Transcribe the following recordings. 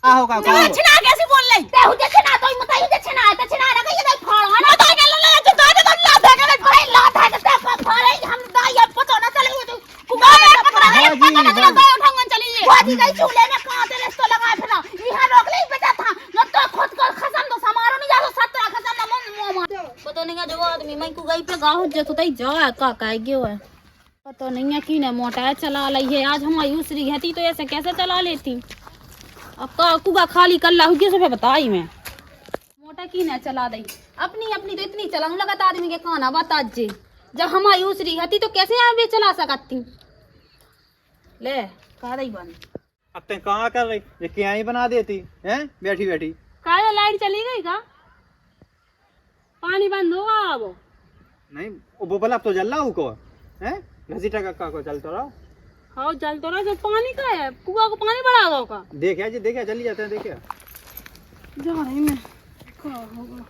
होगा छिना कैसे बोल ले ते हो छिना तो मत ही छिना है तो छिना रखा ये फाड़ ना तो के ले तो ला दे के भाई ला दे के फाड़ हम दा ये पता ना चले तो कुगा पकड़ा है पता ना चला उठाऊंगा चली बाजी गई चूल्हे में कहां से रेस्तो लगाए फिर यहां रोक ले बेटा था न तो खुद कर खसम तो समारो नहीं जा 17 खसम ना मुंह मार पता नहीं का जो आदमी मैं को गई पे गाहु जे तो तई जा का गयो है पता नहीं है कि ने मोटा चला ली है आज हमारी यूसरी हती तो ऐसे कैसे चला लेती अब का कुगा खाली कर ला किसे पे बताई मैं मोटा की ने चला दई अपनी अपनी तो इतनी चलाऊं लगत आदमी के काना बता जे जब हमारी यूसरी हती तो कैसे आवे चला सकती ले का दई बन अब ते कहां कर रही ये क्या ही बना देती हैं बैठी बैठी काया लाइट चली गई का पानी बंद होगा अब नहीं वो बल्ब तो जल रहा को हैं घसीटा का को चलता रहा हाँ जल तो रहा जब पानी का है कुआ को पानी बढ़ा दो का देखिए जी देखिए चली जाते हैं देखिए जा रही मैं क्या होगा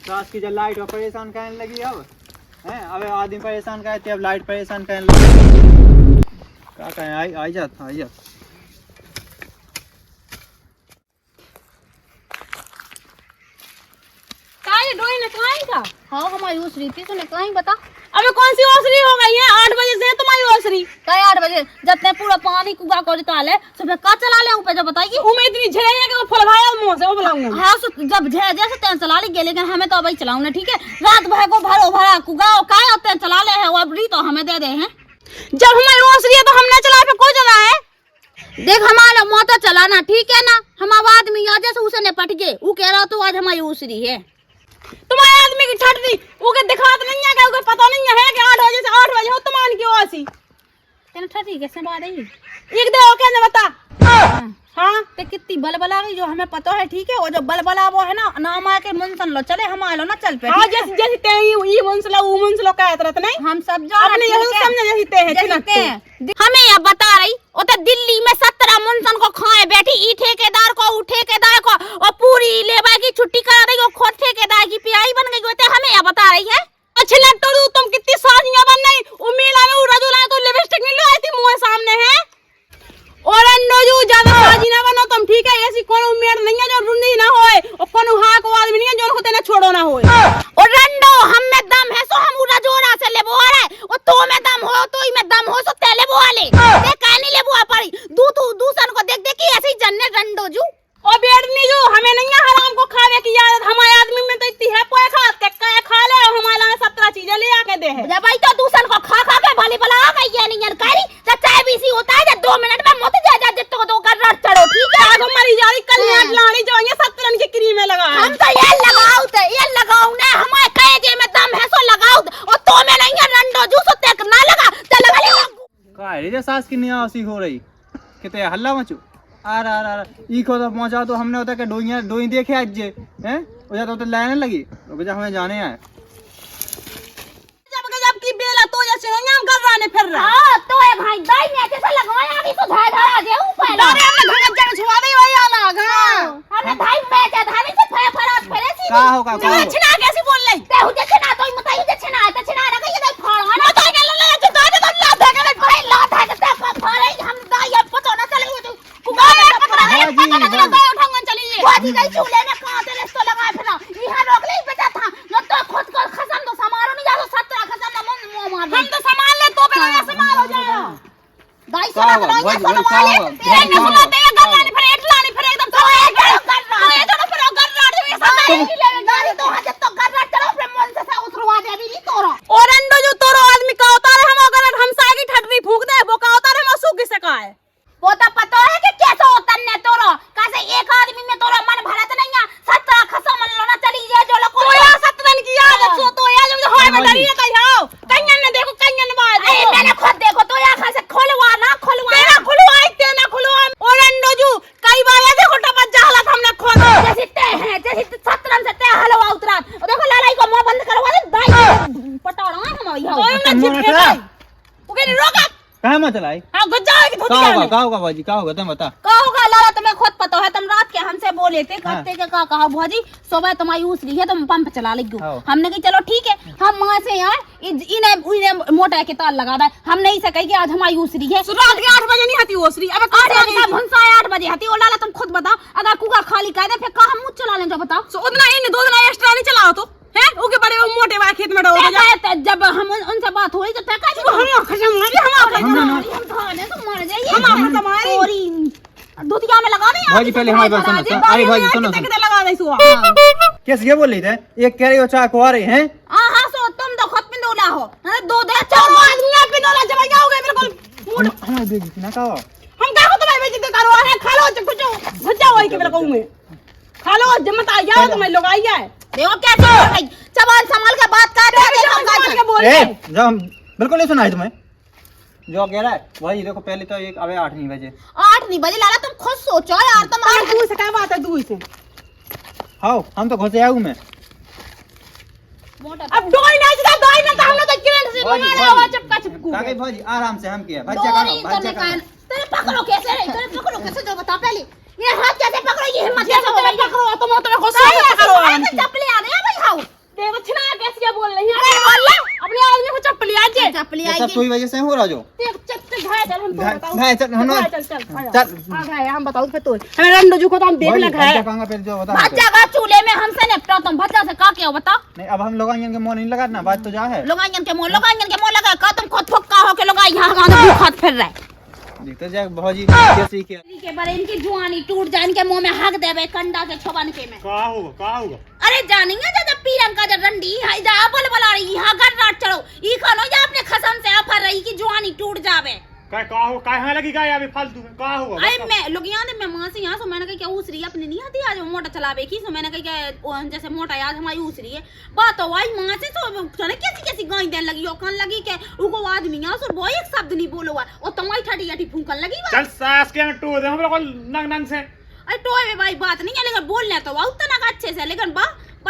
रात की जब लाइट और परेशान करने लगी अब हैं अब आदमी परेशान करते अब लाइट परेशान करने लगी क्या कहें आई जात काहे डोई ने काहे का हाँ हमारी ओसरी थी तूने काहे बता अबे कौन सी ओसरी हो गई है 8 बजे से तुम्हारी ओसरी काहे 8 बजे जब पूरा पानी कुगा को निकाले सुबह का चला ले ऊपर जब बताई कि उम्मीद इतनी झेले है कि वो फलवाया मुंह से वो बुलाऊंगा हां जब झे जैसे तें चला ले लेकिन हमें तो अभी चलाऊं ना ठीक है रात भर को भरो भरा कुगा काहे होते चला ले है वो अबरी तो हमें दे दे हैं जब हमारी ओसरी है तो हमने चला पे कोई चला है देख हमारा मोटा चलाना ठीक है ना हम आदमी आ जैसे उसे ने पट गए वो कह रहा तो आज हमारी ओसरी है तुम्हारे आदमी की छटनी उके दिखात नहीं है क्या उके पता नहीं है कि 8 बजे से 8 बजे हो तुमान क्यों आसी तेने छटनी कैसे बात है एक दे ओके ने बता हां ते कितनी बलबला गई जो हमें पता है ठीक है वो जो बलबला वो है ना नाम आके मुंसन लो चले हम आलो ना चल पे हां जैसे जैसे ते ई मुंसला वो मुंसलो कहत रहत नहीं हम सब जा अपने यही समझ जैसे ते है चिनते हमें ये बता रही ओ तो दिल्ली में 17 मुंसन को खाए बैठी ई ठेकेदार को उ ठेकेदार को और पूरी लेबर की छुट्टी करा दी वो खुद ठेकेदार की पीआई बन गई होते हमें ये बता रही है अच्छे लगतो तुम कितनी साजियां बन नहीं उ मेला में उ रजुला तो लिपस्टिक नहीं लगाई थी मुंह सामने है और अन्नो जो ज्यादा साजी ना बनो तुम ठीक है ऐसी कौन उम्मीद नहीं है जो रुंदी ना होए और कौन हां को आदमी नहीं है जो खुद ने छोड़ो ना होए और रंडो हम में दम है सो हम उड़ा जोरा से लेबो आ रहा है और तो में दम हो तो ही में दम हो सो तेले बो वाले ते काहे नहीं लेबो आ पड़ी दूसर को देख देख के ऐसे ही जन्ने रंडो जू और बेड़नी जो हमें नहीं है हराम को खावे की आदत हमारे आदमी में तो इतनी है पोए खा ले हमारा 17 चीजें ले आके दे है जब भाई तो दूसर को खा खा के भली भला आ गई है नहीं करी चाय भी सी होता है जब 2 मिनट में मोती जा जितने को तो कर रट चढ़ो ठीक है आज हमारी जारी कल्याण लानी जो ये 17 की क्रीम में लगा हम तो ये लगाओ ना हमारे कहे जे में दम है सो लगाओ और तो में नहीं है रंडो जूसो तक ना लगा चल लगा ले काहे रे सास की नियासी हो रही किते हल्ला मचू आ ई को तो पहुंचा तो हमने होता कि डोई देखे आज जे हैं हो जाता तो लाने लगी रुक जा हमें जाने है जब की बेला तो जैसे हम कर रहा ने फिर रहा हां तो है भाई दाई ने कैसे लगाया अभी तो धाय धरा दे ऊपर अरे हमने घंटा जगह छुआ दे भाई आला हमने धाई में जा धाई से फरा फेरे सी का होगा छिना कैसे बोल ले ते हो छिना तो मत ही छिना तो छिना रखा ये फाड़ ना तो के ले तो ला दे के भाई ला दे के फाड़े हम दाई ये पता ना चले तो कुगा पकड़ा है पता ना चला दाई उठाऊंगा चली बाजी गई चूल्हे में कहां से रेस्तो लगाए फिर यहां रोक ले बेटा था न तो खुद कर खसम तो समारो नहीं जा 17 खसम ना मुंह मार हम तो संभाल ले तो पे ना संभाल हो जाएगा दाई सुना तो ये सुनवा ले ये न सुनाते हैं गल्ला फिर एटलानी फिर एकदम तो ये तो फिर कर रहा है ये सब नहीं ले गाड़ी तो हजत तो कर रहा चलो फिर मन से उतरवा दे अभी नहीं तोरो और अंडो जो तोरो आदमी का उतारे हम अगर हम साई की ठटरी फूंक दे वो का उतारे हम सूख किसे का है वो तो पता है कि कैसे उतरने तोरो कैसे एक आदमी में तोरो मन भरत नहीं है 17 खसम मन लोना चली जाए जो लोग तो या 17 की आदत सो तो या जो होए में डरी कहीं आओ कन्यन ने देखो कन्यन बात अरे मैंने खुद देखो तो या खा से खोलवा तेरा खुलवा और अंडोजू कई बार ऐसे घोटा पर जहला हमने खोद जैसे ते हैं जैसे 17 से ते हलवा उतरा देखो लड़ाई को मुंह बंद करवा दे दाई पटाड़ा हम यहां तो हमने चिपके गए ओके रोका कहां मत चलाई हां गुज्जा की धोती का होगा बाजी का होगा तुम बता का होगा लाला तुम्हें खुद पता है तुम रात के हमसे बोले थे करते के का कहा भौजी सुबह तुम्हारी उसरी है तुम पंप चला लेगो हमने कही चलो ठीक है हम वहां से यार इन्हें मोटा के तार लगा दे हम नहीं सके कि आज हमारी उसरी है रात के 8 बजे नहीं हती उसरी अब 8 बजे का भंसा 8 बजे हती ओ लाला तुम्हारी दुधिया में लगाने भाजी पहले हमारी बात सुनो अरे भाजी सुनो कितने लगा दे सुआ कैसे ये बोल रही थे एक कह रही हो चाक आ रहे हैं हां सो तुम तो खुद पिंडोला हो अरे दो दे चार आदमी पिंडोला जब जाओगे बिल्कुल मूड हां देगी ना का हम क्या को तुम्हें बेइज्जती करो अरे खा लो कुछ भज्जा होई के मेरे को में खा लो जमत आ जाओ तुम्हें लोग आई है देखो कैसे हो गई चबाल संभाल के बात कर रहे हैं हम संभाल के बोल रहे हैं जब बिल्कुल नहीं सुना है तुम्हें जो कह रहा है भाई देखो पहले तो एक अबे 8 नहीं बजे 8 नहीं बजे लाला तुम खुद सोचो यार तुम दूर से क्या बात है दूर से हां हम तो घुसे आऊं मैं अब डोई ना जदा डोई ना तो हम तो किरण से मंगा रहे हो चपका चपकू काके भाजी आराम से हम किया बच्चा का तेरे पकड़ो कैसे रे तेरे पकड़ो कैसे जो बता पहले ये हाथ कैसे पकड़ो ये हिम्मत कैसे हो गई पकड़ो तुम तो गुस्सा पकड़ो चप्पल आ रहे हैं भाई हाउ देखो छिना कैसे बोल रही है अरे बोल ले अपने आदमी को चप्पल आ जे चप्पल आ सब कोई वजह से हो रहा जो चल घाय चल हम तो बताओ घाय चल हम चल आ गए हम बताओ फिर तो हमें रंडो जो को तो हम देख ले घाय कहां पे जो बता बच्चा का चूल्हे में हमसे निपटा तुम बच्चा से का क्या बता नहीं अब हम लोग के मुंह नहीं लगाना बात तो जा है लोगाइन के मुंह लगा का तुम खुद फुक्का हो के लोग यहां हमारा भूखत फिर रहे देखते जा भौजी कैसे के के बारे इनकी जुआनी टूट जान के मुंह में हक देबे कंडा से छबन के में का होगा अरे जानेंगे जब पीरम का जब रंडी हाय जा बोल बोला रही यहां घर रात चढ़ो ई खानो या अपने खसम से आफर रही की जुआनी टूट जावे का लगी का अभी फालतू में का होगा अरे मैं लोग याद है मैं मां से यहां से मैंने कहा क्या उसरी अपने नहीं आती आज मोटा चलावे की सो मैंने कहा क्या जैसे मोटा आज हमारी उसरी है बात तो आई मां से तो जाने कैसी गाय देने लगी और कान लगी के उको आदमी यहां से वो एक शब्द नहीं बोलो और तुम्हारी ठटी ठटी फूंकन लगी चल सास के टू दे हम लोग नंग नंग से अरे टोए में भाई बात नहीं है लेकिन बोलने तो उतना अच्छे से लेकिन बा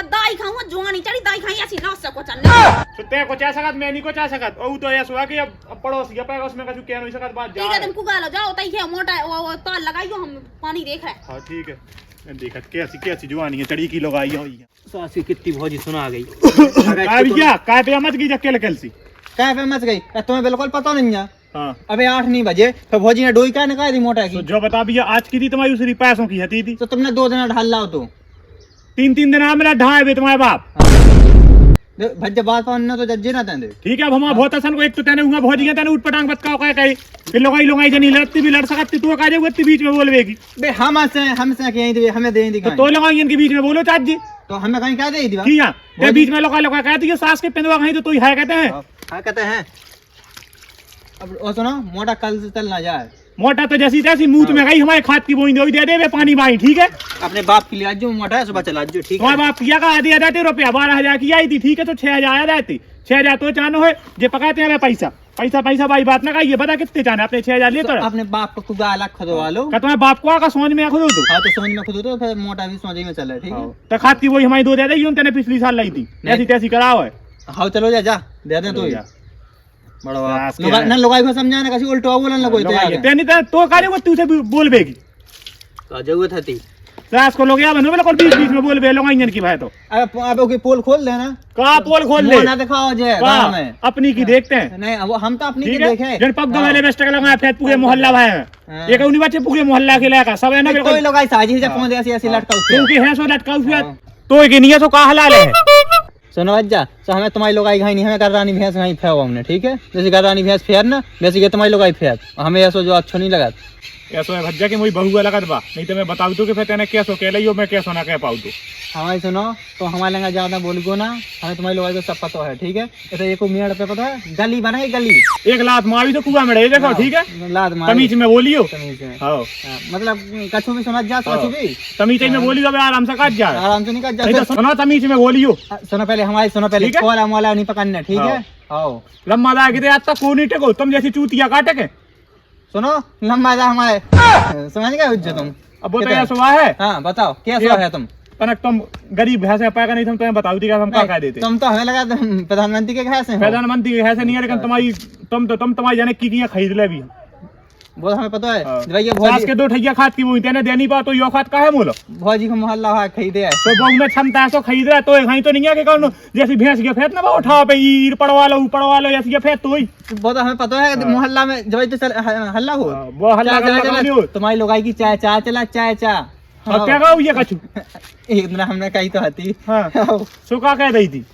दाई खाऊंगा जुआनी चढ़ी दाई खाई ऐसी ना सको चलने तो ते को चाह सकत मैं नहीं को चाह सकत ओ तो ऐसा हुआ कि अब पड़ोसी पे उसमें कछु कह नहीं सकत बात जा ठीक है तुम कुगालो जाओ तई है मोटा वो तार लगाइयो हम पानी देख रहे हां ठीक है देखत कैसी जुआनी है चढ़ी की लोग आई है सास की कितनी भौजी सुना गई का भैया का पे मत की जक्के लकल सी क्या पे मच गई तुम्हें बिल्कुल पता नहीं है हां अबे 8 नहीं बजे तो भौजी ने डोई का निकाल दी मोटा की तो जो बता भैया आज की थी तुम्हारी उसरी पैसों की हती थी तो तुमने 2 दिन ढाल लाओ तो 3 दिन मेरा ढाए बे तुम्हारे बाप भज्जे बात पाने तो जज्जे ना तेंदे ठीक है अब हम बहुत असन को एक तो तेने हुआ भौजी तेने उठ पटांग बत का कहे फिर लोगाई जनी लड़ती भी लड़ सकती तू का जे बीच में बोलवेगी बे हमसे कहीं दे हमें दे दी तो लोगाई के बीच में बोलो चाच जी तो हमें कहीं क्या दे दी ठीक है ते बीच में लोगा कहती है सास के पेंदवा कहीं तो तू है कहते हैं हां कहते हैं अब ओ सुनो मोटा कल से चल ना जाए मोटा तो जैसी तैसी मुंह में गई हमारे खाद की बोई दे दे पानी बाई ठीक है अपने बाप के लिए आज जो मोटा है सुबह चला जो ठीक है तुम्हारे बाप किया का आधी आते रुपया 12,000 की आई थी ठीक है तो 6,000 आ जाती 6,000 तो चानो है जे पकाते हैं पैसा भाई बात ना कहिए बता कितने चाने अपने 6,000 लिए तो अपने बाप को कुगा अलग खुदवा लो का तुम्हारे बाप को का समझ में खुद दो हां तो समझ में खुद तो फिर मोटा भी समझ में चले ठीक है तो खाद की वही हमारी दो दे दी तेने पिछली साल लाई थी ऐसी तैसी कराओ है हां चलो जा दे दे तो बड़ा ना लोगाई को समझाना कैसे उल्टा बोलन लगो तेनी तो काले वो तुसे बोलबेगी तो जरूरत थी सास को लोग या बनो बिल्कुल बीच में बोलबे लोग इंजन की भाई तो अब ओके पोल खोल देना का पोल खोल ले ना दिखाओ जे गांव में अपनी की देखते हैं नहीं वो हम तो अपनी की देखे जन पग वाले बेस्ट का लगा फिर पूरे मोहल्ला भाई है एक उन्हीं बच्चे पूरे मोहल्ला के लायक सब है ना कोई लोग साजी जब पहुंच ऐसी ऐसी लटकाओ क्योंकि है सो लटकाओ फिर तो एक नियत तो का हलाल है सुनो अज्जा तो हमें तुम्हारी लोग आई घाई नहीं हमें गरानी भैंस घाई फेव हमने ठीक है जैसे गरानी भैंस फेर ना वैसे ये तुम्हारी लोग आई फेर हमें ऐसा जो अच्छा नहीं लगा ऐसा है भज्जा के मुई बहुआ लगत बा नहीं तो मैं बताऊ तो कि फिर तेने कैसो कह लियो मैं कैसो ना कह पाऊ तो हमारी सुनो तो हमारे लगा ज्यादा बोलगो ना हमें तुम्हारी लोग को सब पता है ठीक है तो एक मेड़ पे पता है गली बनाई गली एक लात मारी तो कुआं में रहे देखो ठीक है लात मारी तमीज में बोलियो तमीज में हां मतलब कछु भी सुना जा कछु भी तमीज में बोलियो अब आराम से काट जा आराम से नहीं काट नहीं जा तो सुनो तमीज में बोलियो सुनो पहले हमारी सुनो पहले कोला मोला नहीं पकड़ना ठीक है आओ लम्मा दा के आज तक कोनी टेको तुम जैसी चूतिया काटे के सुनो लंबा जा हमारे समझ गए हुज्जे तुम अब वो तो ऐसा हुआ है हाँ बताओ क्या हुआ है तुम तनक तुम गरीब भैंस है पाएगा नहीं तुम तुम्हें बताओ थी हम क्या कह देते तुम तो हमें लगा प्रधानमंत्री के भैंस हैं प्रधानमंत्री के भैंस नहीं है लेकिन तुम्हारी जाने की खरीद ले भी वो हमें पता है भाई ये सास के 2 ठैया खाद की वो तेने देनी पा तो यो खाद का है मोलो भौजी को मोहल्ला है खरीदे है तो बहु में क्षमता है सो खरीद रहा तो कहीं तो नहीं है कि कौन जैसी भैंस के फेत ना वो उठा पे ईर पड़वा लो ऐसी के फेत तो ही वो तो हमें पता है मोहल्ला में जब तो हल्ला हो वो हल्ला तुम्हारी लोगाई की चाय चला चाय क्या कहूँ ये कछु एक दिन हमने कही तो आती सुखा कह रही थी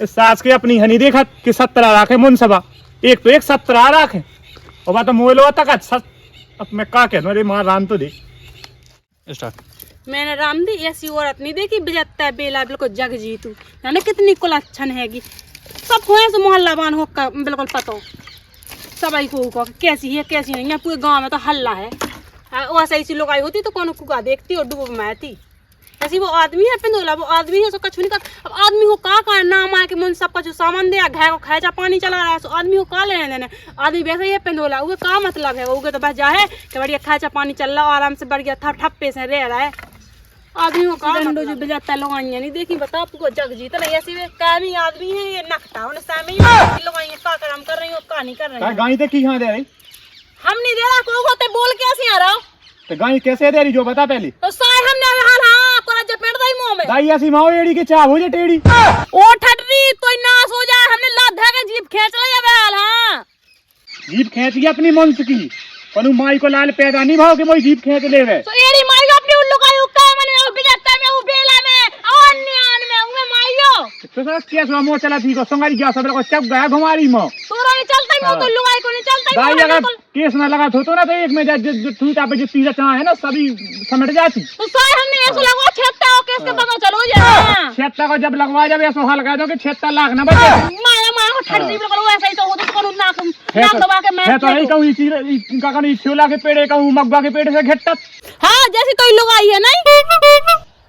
सास के अपनी हनी देखा कि 17 राखे मुनसबा एक तो एक 17 राखे और बात मोलो तक अब मैं क्या कहता हूँ, अरे माँ राम तो दे स्टार्ट। मैंने राम दी ऐसी औरत नहीं देखी बजता है बेला बिल्कुल जग जी तू जाने कितनी कुलच्छन हैगी। सब हुए से मोहल्ला बान हो का बिल्कुल पता हो सबाई को कैसी है कैसी नहीं है। पूरे गांव में तो हल्ला है। वैसे ऐसी लोग आई होती तो कौन कुका देखती और डूब मारती। ऐसी वो आदमी है पिंदोला, वो आदमी है सो कछु नहीं कर। अब आदमी को का कर नाम आए कि मुझे सब कुछ सामान दे घाय को खाया पानी चला रहा है, सो आदमी को का लेने देने। आदमी वैसे ही है पिंदोला, वो का मतलब है, वो तो बस जा है कि बढ़िया खाया पानी चल रहा आराम से बढ़िया ठप्पे से रह रहा है। आदमी को का डंडो जो बजाता लोगाइया नहीं देखी बता आपको जग जीत नहीं। ऐसी वे कामी आदमी है ये नखता उन्हें सामने लोगाइया का काम कर रही हो का नहीं कर रही हो। गाड़ी तक की कहाँ दे रही? हम नहीं दे रहा को होते बोल कैसे आ रहा हो तो गाड़ी कैसे दे रही जो बता पहले। तो सारे हमने हाल हां कोरा जपेट दई मुंह में दाई ऐसी माओ एड़ी के चाह हो जे टेड़ी ओ ठटरी तो नाश हो जाए। हमने लाधा के जीप खींच लिया हाल हां जीप खींच गई अपनी मन की पनु माई को लाल पैदा नहीं भाव के मोई जीप खींच लेवे। तो एड़ी माई को अपनी उल्लू का युक्का मैंने वो बिजता में वो बेला में और न्यान में उमे माईयो तो सर केस मो चला थी को संगारी गया सब को चक गया घुमारी मो तोरा नहीं चलता ही तो लुगाई को नहीं चलता दाई अगर केस ना लगा तो ना तो एक में जो ठूटा पे जो तीजा चाह है ना सभी समेट जाती। तो सारे हमने ऐसा लगवा छेत्ता हो केस के पता चलो जा छेत्ता को जब लगवा जब ऐसा हाल कर दो कि 76 लाख ना बचे माया माया को ठंडी में करो ऐसा ही तो होता तो करो नाक दबा के मैं तो नहीं कहूं इसी का कहीं छोला के पेड़े कहूं मग्गा के पेड़ से घेटत। हां जैसे कोई लोग आई है नहीं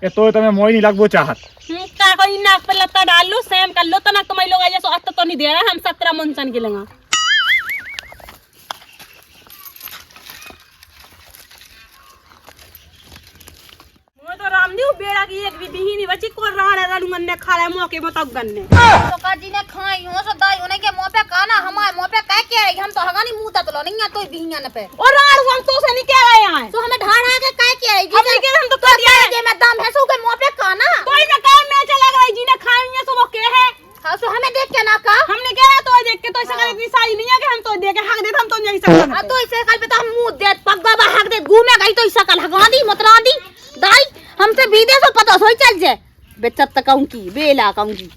ये तो तुम्हें मोई नहीं लगबो चाहत का कोई नाक पे लत्ता डाल लो सेम कर लो तना कमाई लोग आई सो तो नहीं दे रहा हम 17 मुंसन के लेंगे। मैं तो रामदेव बेड़ा की एक भी नहीं बची को राणे रालू ने खा रहा मौके में तक गन्ने तो काजी ने खाई हो सो दाई होने के मुंह पे खाना हमारे मुंह पे कह के हम तो हगानी मुंह तक लो नहीं है तो बिहिया न पे और राण हम तो से नहीं कह रहे हैं तो हमें ढाढ़ा के कह के आएगी हम के हम तो कर दिया है के मैं दाम भैंसों के मुंह पे खाना कोई ना काम में चला गई जी ने खाएंगे तो वो के है। हां सो हमें देख के ना का हमने कहा तो देख के तो ऐसा करे इतनी सारी नहीं है कि हम तो दे के हक दे हम तो नहीं सकते। हां तो इसे कल पे तो हम मुंह दे पग बाबा हक दे घूमे गई तो इसा कल हगा दी मतरा दी दाई हमसे बीदे सो पता सोई चल जाए बेचत कहूं की बेला कहूं की।